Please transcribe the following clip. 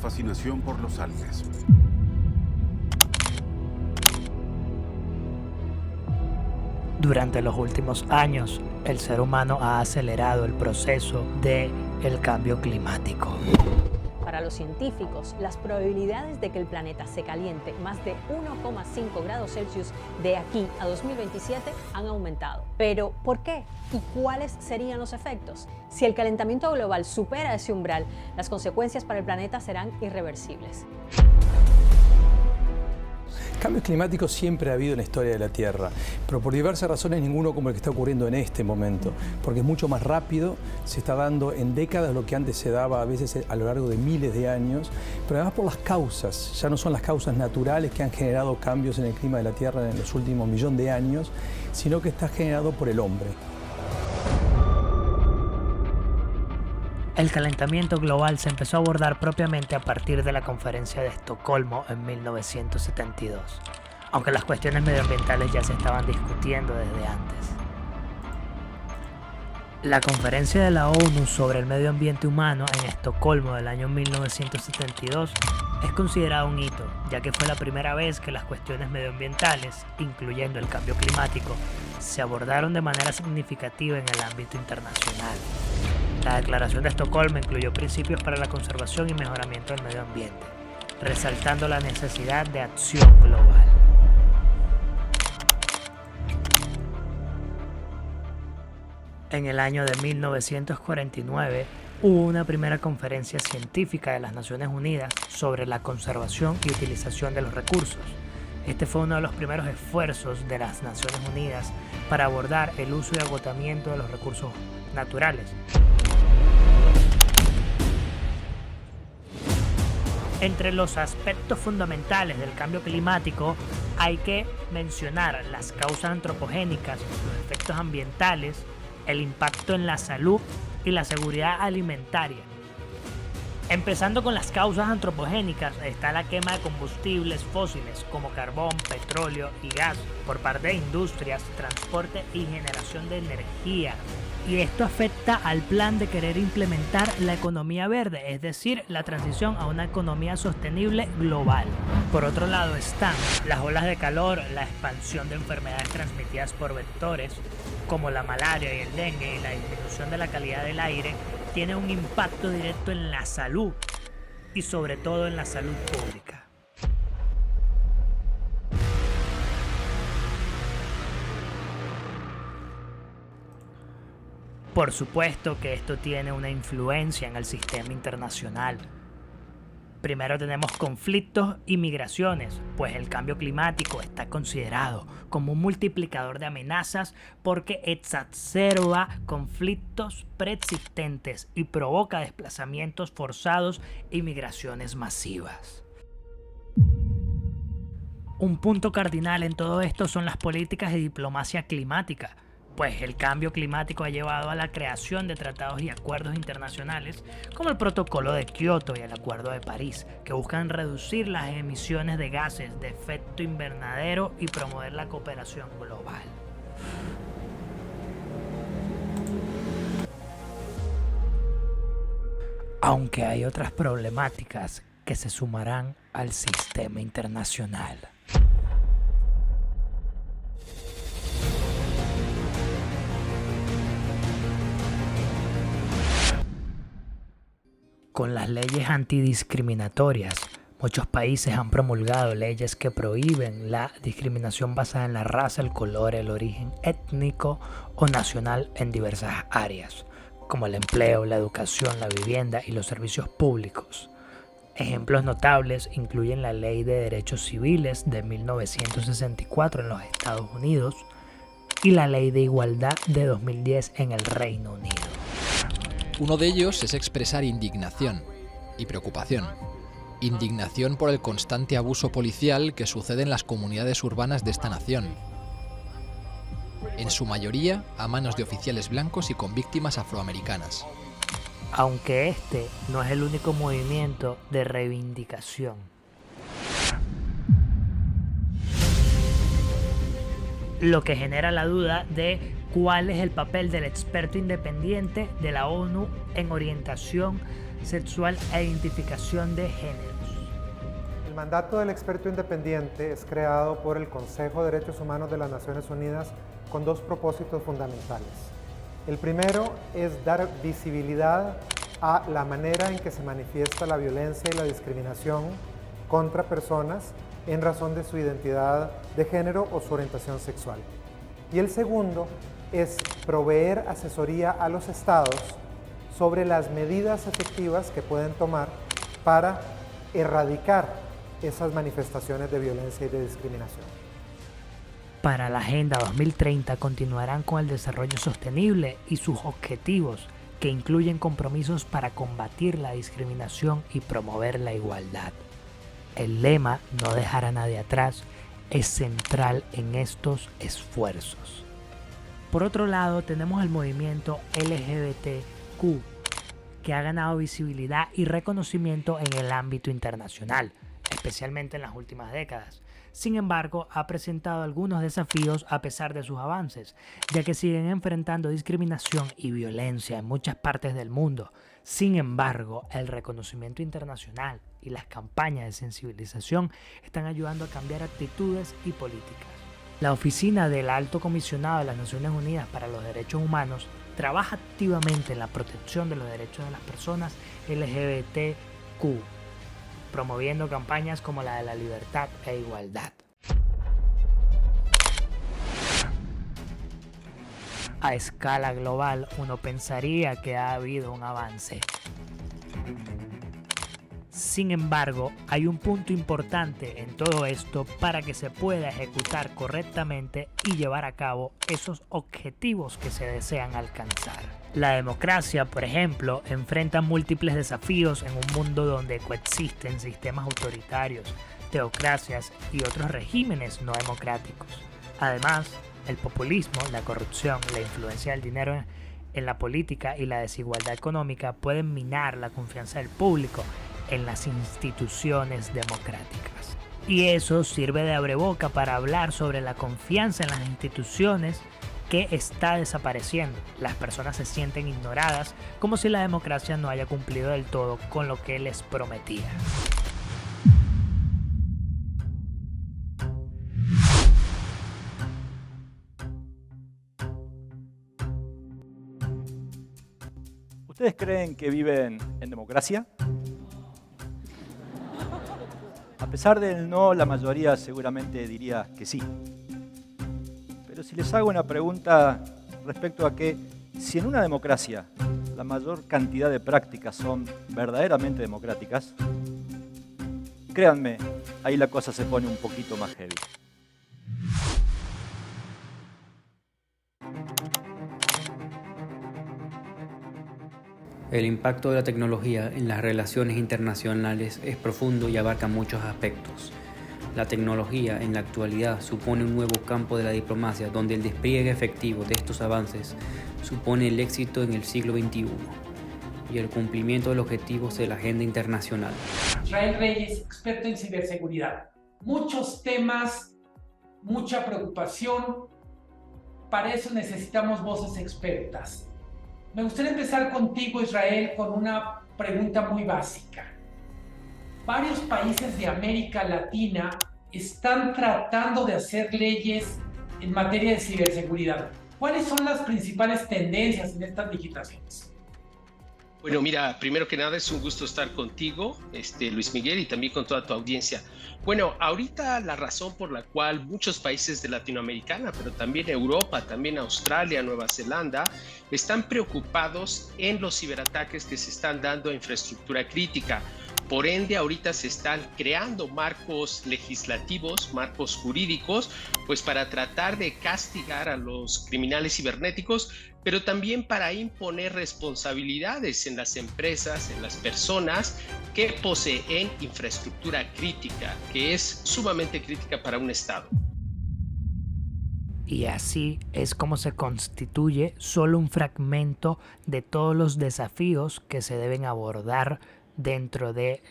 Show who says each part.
Speaker 1: fascinación por los Alpes.
Speaker 2: Durante los últimos años, el ser humano ha acelerado el proceso del cambio climático.
Speaker 3: Para los científicos, las probabilidades de que el planeta se caliente más de 1,5 grados Celsius de aquí a 2027 han aumentado. Pero, ¿por qué? ¿Y cuáles serían los efectos? Si el calentamiento global supera ese umbral, las consecuencias para el planeta serán irreversibles.
Speaker 4: Cambios climáticos siempre ha habido en la historia de la Tierra, pero por diversas razones ninguno como el que está ocurriendo en este momento, porque es mucho más rápido, se está dando en décadas lo que antes se daba a veces a lo largo de miles de años, pero además por las causas, ya no son las causas naturales que han generado cambios en el clima de la Tierra en los últimos millones de años, sino que está generado por el hombre.
Speaker 2: El calentamiento global se empezó a abordar propiamente a partir de la Conferencia de Estocolmo en 1972, aunque las cuestiones medioambientales ya se estaban discutiendo desde antes. La Conferencia de la ONU sobre el Medio Ambiente Humano en Estocolmo del año 1972 es considerada un hito, ya que fue la primera vez que las cuestiones medioambientales, incluyendo el cambio climático, se abordaron de manera significativa en el ámbito internacional. La Declaración de Estocolmo incluyó principios para la conservación y mejoramiento del medio ambiente, resaltando la necesidad de acción global. En el año de 1949 hubo una primera conferencia científica de las Naciones Unidas sobre la conservación y utilización de los recursos. Este fue uno de los primeros esfuerzos de las Naciones Unidas para abordar el uso y agotamiento de los recursos naturales. Entre los aspectos fundamentales del cambio climático hay que mencionar las causas antropogénicas, los efectos ambientales, el impacto en la salud y la seguridad alimentaria. Empezando con las causas antropogénicas, está la quema de combustibles fósiles como carbón, petróleo y gas por parte de industrias, transporte y generación de energía. Y esto afecta al plan de querer implementar la economía verde, es decir, la transición a una economía sostenible global. Por otro lado están las olas de calor, la expansión de enfermedades transmitidas por vectores, como la malaria y el dengue, y la disminución de la calidad del aire, tiene un impacto directo en la salud y sobre todo en la salud pública. Por supuesto que esto tiene una influencia en el sistema internacional. Primero tenemos conflictos y migraciones, pues el cambio climático está considerado como un multiplicador de amenazas porque exacerba conflictos preexistentes y provoca desplazamientos forzados y migraciones masivas. Un punto cardinal en todo esto son las políticas de diplomacia climática, pues el cambio climático ha llevado a la creación de tratados y acuerdos internacionales como el Protocolo de Kioto y el Acuerdo de París, que buscan reducir las emisiones de gases de efecto invernadero y promover la cooperación global. Aunque hay otras problemáticas que se sumarán al sistema internacional. Con las leyes antidiscriminatorias, muchos países han promulgado leyes que prohíben la discriminación basada en la raza, el color, el origen étnico o nacional en diversas áreas, como el empleo, la educación, la vivienda y los servicios públicos. Ejemplos notables incluyen la Ley de Derechos Civiles de 1964 en los Estados Unidos y la Ley de Igualdad de 2010 en el Reino Unido.
Speaker 5: Uno de ellos es expresar indignación y preocupación. Indignación por el constante abuso policial que sucede en las comunidades urbanas de esta nación. En su mayoría a manos de oficiales blancos y con víctimas afroamericanas.
Speaker 2: Aunque este no es el único movimiento de reivindicación. Lo que genera la duda de cuál es el papel del experto independiente de la ONU en orientación sexual e identificación de géneros.
Speaker 1: El mandato del experto independiente es creado por el Consejo de Derechos Humanos de las Naciones Unidas con dos propósitos fundamentales. El primero es dar visibilidad a la manera en que se manifiesta la violencia y la discriminación contra personas en razón de su identidad de género o su orientación sexual. Y el segundo es proveer asesoría a los estados sobre las medidas efectivas que pueden tomar para erradicar esas manifestaciones de violencia y de discriminación.
Speaker 2: Para la Agenda 2030 continuarán con el desarrollo sostenible y sus objetivos, que incluyen compromisos para combatir la discriminación y promover la igualdad. El lema "No dejar a nadie atrás" es central en estos esfuerzos. Por otro lado, tenemos el movimiento LGBTQ, que ha ganado visibilidad y reconocimiento en el ámbito internacional, especialmente en las últimas décadas. Sin embargo, ha presentado algunos desafíos a pesar de sus avances, ya que siguen enfrentando discriminación y violencia en muchas partes del mundo. Sin embargo, el reconocimiento internacional y las campañas de sensibilización están ayudando a cambiar actitudes y políticas. La Oficina del Alto Comisionado de las Naciones Unidas para los Derechos Humanos trabaja activamente en la protección de los derechos de las personas LGBTQ, promoviendo campañas como la de la libertad e igualdad. A escala global, uno pensaría que ha habido un avance. Sin embargo, hay un punto importante en todo esto para que se pueda ejecutar correctamente y llevar a cabo esos objetivos que se desean alcanzar. La democracia, por ejemplo, enfrenta múltiples desafíos en un mundo donde coexisten sistemas autoritarios, teocracias y otros regímenes no democráticos. Además, el populismo, la corrupción, la influencia del dinero en la política y la desigualdad económica pueden minar la confianza del público en las instituciones democráticas. Y eso sirve de abreboca para hablar sobre la confianza en las instituciones que está desapareciendo. Las personas se sienten ignoradas, como si la democracia no haya cumplido del todo con lo que les prometía.
Speaker 6: ¿Ustedes creen que viven en democracia? A pesar del no, la mayoría seguramente diría que sí. Pero si les hago una pregunta respecto a que si en una democracia la mayor cantidad de prácticas son verdaderamente democráticas, créanme, ahí la cosa se pone un poquito más heavy.
Speaker 7: El impacto de la tecnología en las relaciones internacionales es profundo y abarca muchos aspectos. La tecnología en la actualidad supone un nuevo campo de la diplomacia donde el despliegue efectivo de estos avances supone el éxito en el siglo XXI y el cumplimiento de los objetivos de la agenda internacional.
Speaker 8: Israel Reyes, experto en ciberseguridad. Muchos temas, mucha preocupación. Para eso necesitamos voces expertas. Me gustaría empezar contigo, Israel, con una pregunta muy básica. Varios países de América Latina están tratando de hacer leyes en materia de ciberseguridad. ¿Cuáles son las principales tendencias en estas legislaciones?
Speaker 9: Bueno, mira, primero que nada es un gusto estar contigo, Luis Miguel, y también con toda tu audiencia. Bueno, ahorita la razón por la cual muchos países de Latinoamérica, pero también Europa, también Australia, Nueva Zelanda, están preocupados en los ciberataques que se están dando a infraestructura crítica. Por ende, ahorita se están creando marcos legislativos, marcos jurídicos, pues para tratar de castigar a los criminales cibernéticos, pero también para imponer responsabilidades en las empresas, en las personas que poseen infraestructura crítica, que es sumamente crítica para un Estado.
Speaker 2: Y así es como se constituye solo un fragmento de todos los desafíos que se deben abordar dentro de